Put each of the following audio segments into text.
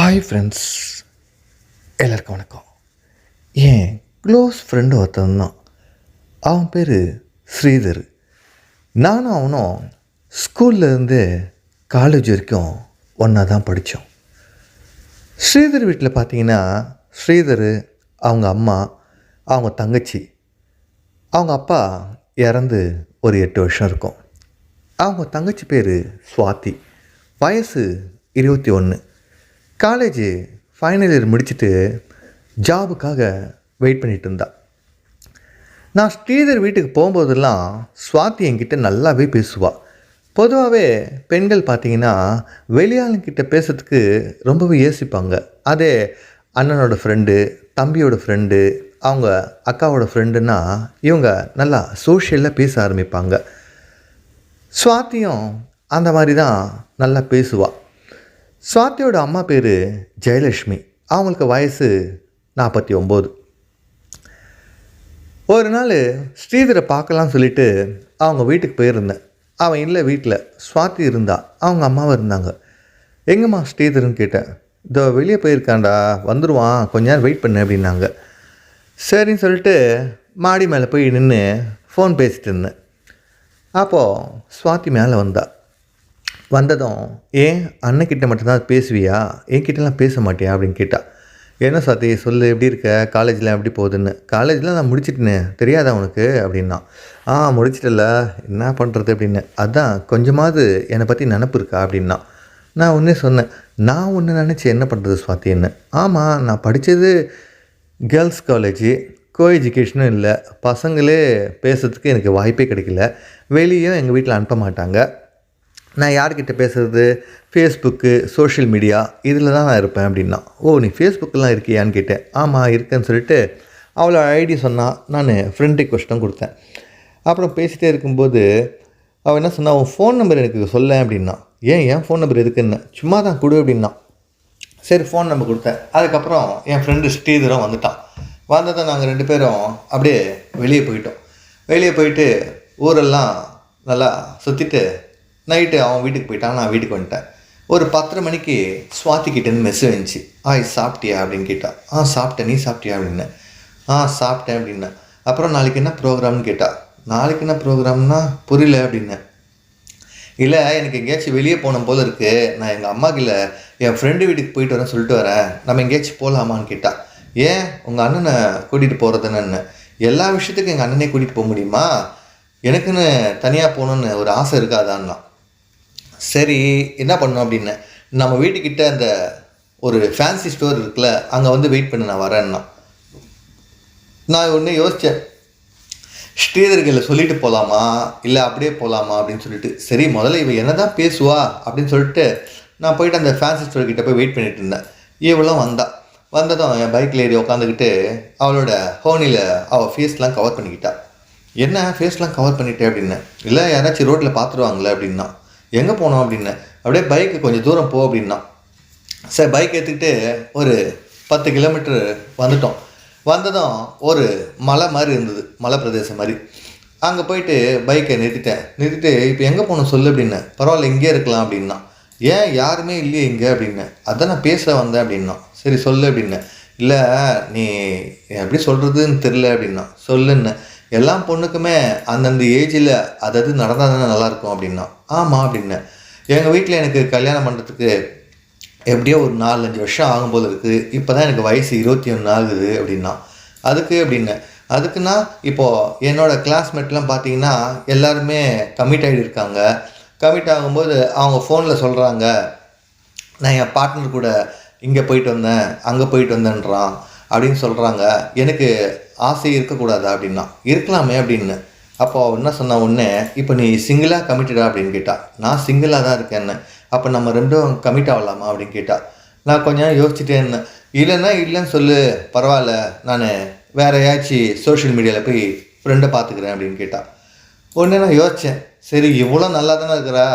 Hi friends, எல்லாருக்கும் வணக்கம். என் close friend ஒருத்தன் தான். அவன் பேர் ஸ்ரீதர். நானும் அவனும் ஸ்கூல்லேருந்து காலேஜ் வரைக்கும் ஒன்றா தான் படித்தோம். ஸ்ரீதர் வீட்டில் பார்த்தீங்கன்னா, ஸ்ரீதர், அவங்க அம்மா, அவங்க தங்கச்சி, அவங்க அப்பா இறந்து ஒரு 8 வருஷம் இருக்கும். அவங்க தங்கச்சி பேர் சுவாதி, வயசு 21. காலேஜ் ஃபைனல் இயர் முடிச்சுட்டு ஜாபுக்காக வெயிட் பண்ணிகிட்டு இருந்தா. நான் ஸ்ரீதர் வீட்டுக்கு போகும்போதெல்லாம் சுவாதி என்கிட்ட நல்லாவே பேசுவாள். பொதுவாகவே பெண்கள் பார்த்திங்கன்னா வெளியாளுங்கிட்ட பேசுறதுக்கு ரொம்பவே யோசிப்பாங்க. அதே அண்ணனோட ஃப்ரெண்டு, தம்பியோட ஃப்ரெண்டு, அவங்க அக்காவோட ஃப்ரெண்டுன்னா இவங்க நல்லா சோஷியலாக பேச ஆரம்பிப்பாங்க. சுவாதியும் அந்த மாதிரி தான் நல்லா பேசுவாள். சுவாதியோட அம்மா பேர் ஜெயலக்ஷ்மி. அவங்களுக்கு வயசு 49. ஒரு நாள் ஸ்ரீதரை பார்க்கலான்னு சொல்லிட்டு அவங்க வீட்டுக்கு போயிருந்தேன். அவன் இல்லை வீட்டில், சுவாதி இருந்தா, அவங்க அம்மாவும் இருந்தாங்க. எங்கம்மா ஸ்ரீதர்னு கேட்டேன். இதோ வெளியே போயிருக்காண்டா, வந்துடுவான், கொஞ்ச நேரம் வெயிட் பண்ணு அப்படின்னாங்க. சரின்னு சொல்லிட்டு மாடி மேலே போய் நின்று ஃபோன் பேசிகிட்டு இருந்தேன். அப்போது சுவாதி மேலே வந்ததும், ஏன் அண்ணக்கிட்ட மட்டும்தான் பேசுவியா, என்கிட்டலாம் பேச மாட்டியா அப்படின்னு கேட்டா. என்ன சுவாதி சொல்லு, எப்படி இருக்க, காலேஜில் எப்படி போகுதுன்னு. காலேஜில் நான் முடிச்சிட்டேன்னு தெரியாதா உனக்கு அப்படின்னா. முடிச்சிட்டல, என்ன பண்ணுறது அப்படின்னு. அதான் கொஞ்சமாவது என்னை பற்றி நினப்பு இருக்கா அப்படின்னா. நான் ஒன்றே சொன்னேன், நான் ஒன்று நினச்சி என்ன பண்ணுறது சுவாத்தின்னு. ஆமாம், நான் படித்தது கேர்ள்ஸ் காலேஜு, கோ எஜுகேஷனும் இல்லை, பசங்களே பேசுறதுக்கு எனக்கு வாய்ப்பே கிடைக்கல, வெளியும் எங்கள் வீட்டில் அனுப்ப மாட்டாங்க. நான் யார்கிட்ட பேசுகிறது, ஃபேஸ்புக்கு, சோஷியல் மீடியா இதில் தான் நான் இருப்பேன் அப்படின்னா. ஓ, நீ ஃபேஸ்புக்கெலாம் இருக்கியான்னு கேட்டேன். ஆமாம் இருக்கேன்னு சொல்லிட்டு அவளோட ஐடி சொன்னால் நான் ஃப்ரெண்ட் ரிக்வெஸ்ட்டும் கொடுத்தேன். அப்புறம் பேசிகிட்டே இருக்கும்போது அவள் என்ன சொன்னா, உன் ஃபோன் நம்பர் எனக்கு சொல்ல அப்படின்னா. ஏன் ஃபோன் நம்பர் எதுக்குன்னு. சும்மா தான் கொடு அப்படின்னா. சரி ஃபோன் நம்பர் கொடுத்தேன். அதுக்கப்புறம் என் ஃப்ரெண்டு ஸ்ரீதரும் வந்ததை நாங்கள் 2 பேரும் அப்படியே வெளியே போயிட்டு ஊரெல்லாம் நல்லா சுற்றிட்டு நைட்டு அவன் வீட்டுக்கு போயிட்டான், நான் வீட்டுக்கு வந்துட்டேன். ஒரு 10:30 மணிக்கு சுவாதிக்கிட்டேருந்து மெசேஜ் வந்துச்சு. சாப்பிட்டியா அப்படின்னு கேட்டா. சாப்பிட்டேன், நீ சாப்பிட்டியா அப்படின்னு. சாப்பிட்டேன் அப்படின்னேன். அப்புறம் நாளைக்கு என்ன ப்ரோக்ராம்னு கேட்டா. நாளைக்கு என்ன ப்ரோக்ராம்னா புரியல அப்படின்னேன். இல்லை, எனக்கு எங்கேயாச்சும் வெளியே போன போல் இருக்குது, நான் எங்கள் அம்மாக்கு இல்லை என் ஃப்ரெண்டு வீட்டுக்கு போயிட்டு வரேன்னு சொல்லிட்டு வரேன், நம்ம எங்கேயாச்சும் போகலாமான்னு கேட்டா. ஏன் உங்கள் அண்ணனை கூட்டிகிட்டு போகிறதுன்னு. எல்லா விஷயத்துக்கும் எங்கள் அண்ணனே கூட்டிகிட்டு போக முடியுமா, எனக்குன்னு தனியாக போகணுன்னு ஒரு ஆசை இருக்காதான்னா. சரி என்ன பண்ணோம் அப்படின்னு. நம்ம வீட்டுக்கிட்ட அந்த ஒரு ஃபேன்சி ஸ்டோர் இருக்குல்ல, அங்கே வெயிட் பண்ணு, நான் வரேன்னா. நான் ஒன்று யோசித்தேன், ஸ்ரீதர்களை சொல்லிட்டு போகலாமா இல்லை அப்படியே போகலாமா அப்படின்னு சொல்லிட்டு. சரி முதல்ல இவன் என்ன தான் பேசுவா அப்படின்னு சொல்லிட்டு நான் போயிட்டு அந்த ஃபேன்சி ஸ்டோர்கிட்ட போய் வெயிட் பண்ணிகிட்டு இருந்தேன். இவளும் வந்ததும் என் பைக்கில் ஏறி உட்காந்துக்கிட்டு அவளோட ஹோனியில் அவள் ஃபேஸ்லாம் கவர் பண்ணிக்கிட்டா. என்ன ஃபேஸ்லாம் கவர் பண்ணிட்டேன் அப்படின்னு. இல்லை யாராச்சும் ரோட்டில் பார்த்துருவாங்களே அப்படின்னா. எங்கே போனோம் அப்படின்னு. அப்படியே பைக்கு கொஞ்சம் தூரம் போ அப்படின்னா. சரி பைக் எடுத்துக்கிட்டு ஒரு 10 கிலோமீட்டர் வந்ததும் ஒரு மலை மாதிரி இருந்தது, மலை பிரதேசம் மாதிரி. அங்கே போயிட்டு பைக்கை நிறுத்திட்டு இப்போ எங்கே போகணும் சொல்லு அப்படின்னு. பரவாயில்ல இங்கே இருக்கலாம் அப்படின்னா. ஏன் யாருமே இல்லையே இங்கே அப்படின்னு. அதான் நான் பேச வந்தேன் அப்படின்னா. சரி சொல்லு அப்படின்னு. இல்லை நீ எப்படி சொல்கிறதுன்னு தெரில அப்படின்னா. சொல்லுன்னு. எல்லா பொண்ணுக்குமே அந்தந்த ஏஜில் அதாவது நடந்தால் தானே நல்லாயிருக்கும் அப்படின்னா. ஆமாம் அப்படின்னேன். எங்கள் வீட்டில் எனக்கு கல்யாணம் பண்ணுறதுக்கு எப்படியோ ஒரு 4-5 வருஷம் ஆகும்போது இருக்குது. இப்போ தான் எனக்கு வயசு 21 ஆகுது அப்படின்னா. அதுக்கு அப்படின்னேன். அதுக்குன்னா இப்போது என்னோடய கிளாஸ்மேட்லாம் பார்த்தீங்கன்னா எல்லாருமே கமிட் ஆகியிருக்காங்க. கமிட் ஆகும்போது அவங்க ஃபோனில் சொல்கிறாங்க, நான் என் பார்ட்னர் கூட இங்கே போயிட்டு வந்தேன், அங்கே போயிட்டு வந்தேன்றான் அப்படின்னு சொல்கிறாங்க. எனக்கு ஆசை இருக்கக்கூடாதா அப்படின்னா. இருக்கலாமே அப்படின்னு. அப்போ அவள் என்ன சொன்னா, ஒன்று இப்போ நீ சிங்கிளாக கமிட்டடா அப்படின்னு கேட்டா. நான் சிங்கிளாக தான் இருக்கேன்னு. அப்போ நம்ம 2ம் கமிட் ஆகலாமா அப்படின்னு கேட்டா. நான் கொஞ்சம் நேரம் யோசிச்சுட்டே இருந்தேன். இல்லைன்னு சொல்லு, பரவாயில்ல, நான் வேறு ஏதாச்சும் சோஷியல் மீடியாவில் போய் ஃப்ரெண்டை பார்த்துக்கிறேன் அப்படின்னு கேட்டா. ஒன்று நான் யோசித்தேன், சரி இவ்வளோ நல்லா தானே இருக்கிறா,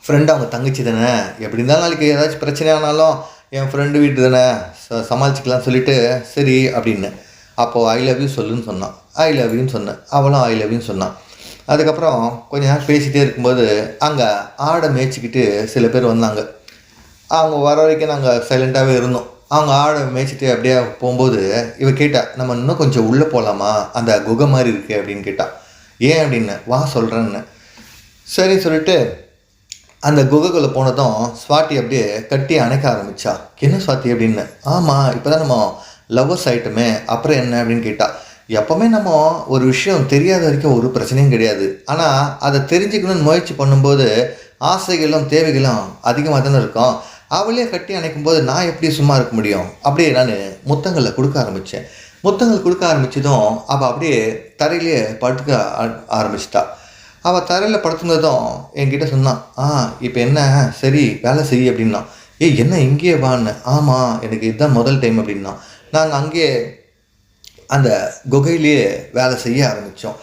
ஃப்ரெண்டு அவங்க தங்கச்சி தானே, எப்படி இருந்தாலும் நாளைக்கு ஏதாச்சும் பிரச்சனை ஆனாலும் என் ஃப்ரெண்டு வீட்டு தானே, சமாளிச்சிக்கலாம்னு சொல்லிட்டு சரி அப்படின்னு. அப்போது ஐ லவ் யூ சொல்லுன்னு சொன்னான். ஐ லவ் யூன்னு சொன்னேன். அவளும் ஐ லவ் யூன்னு சொன்னான். அதுக்கப்புறம் கொஞ்ச நேரம் பேசிகிட்டே இருக்கும்போது அங்கே ஆடை மேய்ச்சிக்கிட்டு சில பேர் வந்தாங்க. அவங்க வர வரைக்கும் நாங்கள் சைலண்ட்டாகவே இருந்தோம். அவங்க ஆடை மேய்ச்சிட்டு அப்படியே போகும்போது இவ கேட்டா, நம்ம இன்னும் கொஞ்சம் உள்ளே போகலாமா, அந்த குகை மாதிரி இருக்குது அப்படின்னு கேட்டா. ஏன் அப்படின்னு, வா சொல்கிறேன்னு. சரின்னு சொல்லிட்டு அந்த குகைக்குள்ளே போனதும் ஸ்வாதி அப்படியே கட்டி அணைக்க ஆரம்பித்தா. என்ன ஸ்வாதி அப்படின்னு. ஆமாம், இப்போ தான் நம்ம லவ்வர்ஸ் ஆகிட்டோமே, அப்புறம் என்ன அப்படின்னு கேட்டா. எப்போவுமே நம்ம ஒரு விஷயம் தெரியாத வரைக்கும் ஒரு பிரச்சனையும் கிடையாது. ஆனால் அதை தெரிஞ்சுக்கணும்னு முயற்சி பண்ணும்போது ஆசைகளும் தேவைகளும் அதிகமாக தானே இருக்கும். அவளே கட்டி அணைக்கும் போது நான் எப்படி சும்மா இருக்க முடியும். அப்படியே நான் முத்தங்களை கொடுக்க ஆரம்பித்தேன். முத்தங்கள் கொடுக்க ஆரம்பித்ததும் அவள் அப்படியே தரையிலேயே படுத்துக்க ஆரம்பிச்சிட்டா. அவள் தரையில் படுத்துனதும் என்கிட்ட சொன்னான், இப்போ என்ன, சரி வேலை செய்ய அப்படின்னா. என்ன இங்கேயே வான்னு. ஆமாம், எனக்கு இதுதான் முதல் டைம் அப்படின்னா. நாங்கள் அங்கேயே அந்த குகையிலேயே வேலை செய்ய ஆரம்பித்தோம்.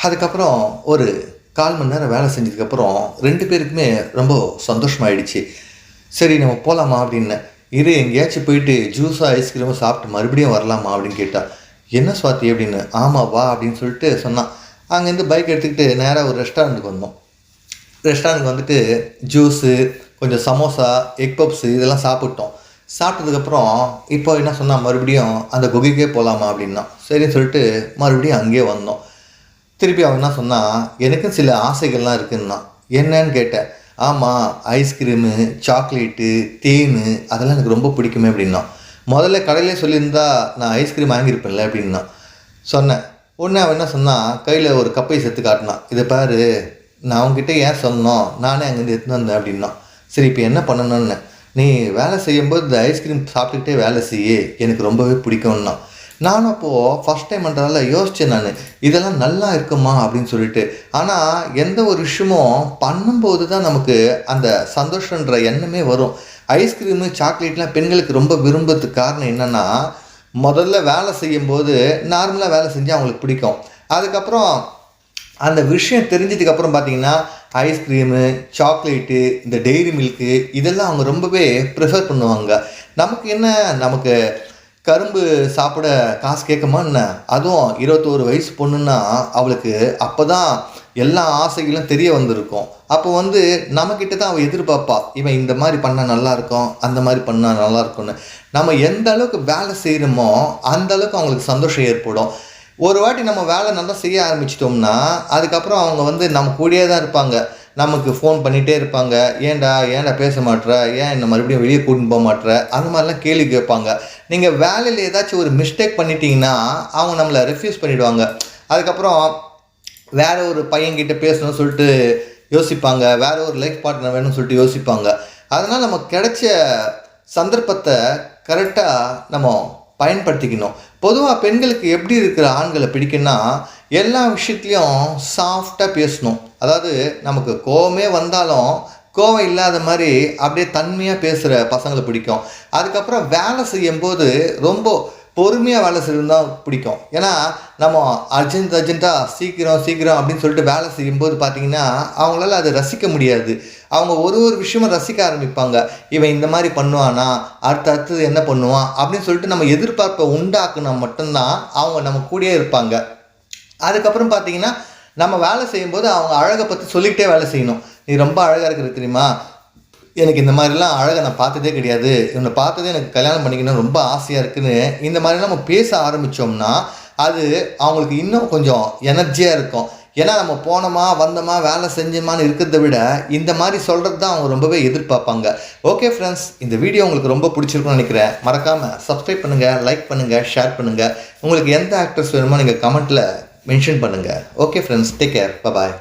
அதுக்கப்புறம் ஒரு 1/4 மணி நேரம் வேலை செஞ்சதுக்கப்புறம் 2 பேருக்குமே ரொம்ப சந்தோஷமாயிடுச்சு. சரி நம்ம போகலாமா அப்படின்னு. இரு, எங்கேயாச்சும் போயிட்டு ஜூஸாக ஐஸ்கிரீமும் சாப்பிட்டு மறுபடியும் வரலாமா அப்படின்னு கேட்டா. என்ன ஸ்வாதி அப்படின்னு. ஆமாம் வா அப்படின்னு சொல்லிட்டு சொன்னான். அங்கேருந்து பைக் எடுத்துக்கிட்டு நேராக ஒரு ரெஸ்டாரண்ட்டுக்கு வந்தோம். ரெஸ்டாரண்ட்டுக்கு வந்துட்டு ஜூஸு, கொஞ்சம் சமோசா, எக் பப்ஸு இதெல்லாம் சாப்பிட்டோம். சாப்பிட்டதுக்கப்புறம் இப்போ என்ன சொன்னால், மறுபடியும் அந்த குகைக்கே போகலாமா அப்படின்னா. சரின்னு சொல்லிட்டு மறுபடியும் அங்கேயே வந்தோம். திருப்பி அவன் என்ன சொன்னால், எனக்கும் சில ஆசைகள்லாம் இருக்குன்னா. என்னன்னு கேட்டேன். ஆமாம், ஐஸ்கிரீமு, சாக்லேட்டு, தேன் அதெல்லாம் எனக்கு ரொம்ப பிடிக்குமே அப்படின்னா. முதல்ல கடையிலே சொல்லியிருந்தா நான் ஐஸ்கிரீம் வாங்கியிருப்பேன்ல அப்படின்னா சொன்னேன். உடனே அவன் என்ன சொன்னால், கையில் ஒரு கப்பை சேர்த்து காட்டினான். இதை பாரு, நான் அவங்ககிட்ட ஏன் சொன்னோம், நானே அங்கேருந்து எடுத்துன்னு வந்தேன் அப்படின்னா. சரி இப்போ என்ன பண்ணணும்னு. நீ வேலை செய்யும்போது இந்த ஐஸ்கிரீம் சாப்பிட்டுக்கிட்டே வேலை செய்ய எனக்கு ரொம்பவே பிடிக்கும்னா. நானும் அப்போது ஃபஸ்ட் டைம்ன்றதால யோசித்தேன் நான், இதெல்லாம் நல்லா இருக்குமா அப்படின்னு சொல்லிட்டு. ஆனால் எந்த ஒரு விஷயமும் பண்ணும்போது தான் நமக்கு அந்த சந்தோஷன்ற எண்ணமே வரும். ஐஸ்கிரீமு, சாக்லேட்லாம் பெண்களுக்கு ரொம்ப விரும்புறதுக்கு காரணம் என்னென்னா, முதல்ல வேலை செய்யும்போது நார்மலாக வேலை செஞ்சால் அவங்களுக்கு பிடிக்கும். அதுக்கப்புறம் அந்த விஷயம் தெரிஞ்சதுக்கப்புறம் பார்த்திங்கன்னா ஐஸ்கிரீமு, சாக்லேட்டு, இந்த டெய்ரி மில்க்கு இதெல்லாம் அவங்க ரொம்பவே ப்ரிஃபர் பண்ணுவாங்க. நமக்கு என்ன, நமக்கு கரும்பு சாப்பிட காசு கேட்குமா என்ன. அதுவும் 21 வயசு பொண்ணுன்னா அவளுக்கு அப்போ தான் எல்லா ஆசைகளும் தெரிய வந்திருக்கும். அப்போ நம்மக்கிட்ட தான் அவள் எதிர்பார்ப்பா, இவன் இந்த மாதிரி பண்ணால் நல்லாயிருக்கும், அந்த மாதிரி பண்ணால் நல்லாயிருக்கும்னு. நம்ம எந்த அளவுக்கு வேலை செய்கிறோமோ அந்த அளவுக்கு அவங்களுக்கு சந்தோஷம் ஏற்படும். ஒரு வாட்டி நம்ம வேலை நல்லா செய்ய ஆரம்பிச்சிட்டோம்னா அதுக்கப்புறம் அவங்க நம்ம கூடயே தான் இருப்பாங்க. நமக்கு ஃபோன் பண்ணிகிட்டே இருப்பாங்க. ஏன்டா பேச மாட்ற, ஏன் என்னை மறுபடியும் வெளியே கூட்டின்னு போக மாட்ற, அந்த மாதிரிலாம் கேள்வி கேட்பாங்க. நீங்கள் வேலையில் ஏதாச்சும் ஒரு மிஸ்டேக் பண்ணிட்டீங்கன்னா அவங்க நம்மளை ரெஃப்யூஸ் பண்ணிவிடுவாங்க. அதுக்கப்புறம் வேறு ஒரு பையன்கிட்ட பேசணும்னு சொல்லிட்டு யோசிப்பாங்க, வேறு ஒரு லைஃப் பார்ட்னர் வேணும்னு சொல்லிட்டு யோசிப்பாங்க. அதனால் நமக்கு கிடைச்ச சந்தர்ப்பத்தை கரெக்டாக நம்ம பயன்படுத்திக்கணும். பொதுவாக பெண்களுக்கு எப்படி இருக்கிற ஆண்களை பிடிக்குன்னா, எல்லா விஷயத்துலையும் சாஃப்டாக பேசணும். அதாவது நமக்கு கோவமே வந்தாலும் கோவம் இல்லாத மாதிரி அப்படியே தன்மையாக பேசுகிற பசங்களை பிடிக்கும். அதுக்கப்புறம் வேலை செய்யும்போது ரொம்ப பொறுமையாக வேலை செய்கிறது தான் பிடிக்கும். ஏன்னா நம்ம அர்ஜென்ட்டாக சீக்கிரம் அப்படின்னு சொல்லிட்டு வேலை செய்யும்போது பார்த்திங்கன்னா அவங்களால அதை ரசிக்க முடியாது. அவங்க ஒரு விஷயமும் ரசிக்க ஆரம்பிப்பாங்க. இவன் இந்த மாதிரி பண்ணுவானா, அடுத்தது என்ன பண்ணுவான் அப்படின்னு சொல்லிட்டு நம்ம எதிர்பார்ப்பை உண்டாக்குனா மட்டும்தான் அவங்க நம்ம கூடயே இருப்பாங்க. அதுக்கப்புறம் பார்த்திங்கன்னா நம்ம வேலை செய்யும்போது அவங்க அழகை பற்றி சொல்லிக்கிட்டே வேலை செய்யணும். நீ ரொம்ப அழகாக இருக்கிற தெரியுமா, எனக்கு இந்த மாதிரிலாம் அழகை நான் பார்த்ததே கிடையாது, இவனை பார்த்ததே எனக்கு கல்யாணம் பண்ணிக்கணும் ரொம்ப ஆசையாக இருக்குதுன்னு இந்த மாதிரிலாம் நம்ம பேச ஆரம்பித்தோம்னா அது அவங்களுக்கு இன்னும் கொஞ்சம் எனர்ஜியாக இருக்கும். ஏன்னா நம்ம போனோமா வந்தோமா வேலை செஞ்சோமான்னு இருக்கிறத விட இந்த மாதிரி சொல்கிறது தான் அவங்க ரொம்பவே எதிர்பார்ப்பாங்க. ஓகே ஃப்ரெண்ட்ஸ், இந்த வீடியோ உங்களுக்கு ரொம்ப பிடிச்சிருக்குன்னு நினைக்கிறேன். மறக்காமல் சப்ஸ்கிரைப் பண்ணுங்கள், லைக் பண்ணுங்கள், ஷேர் பண்ணுங்கள். உங்களுக்கு எந்த ஆக்டர்ஸ் வேணுமோ நீங்கள் கமெண்ட்டில் மென்ஷன் பண்ணுங்கள். ஓகே ஃப்ரெண்ட்ஸ், டேக் கேர், பாய்.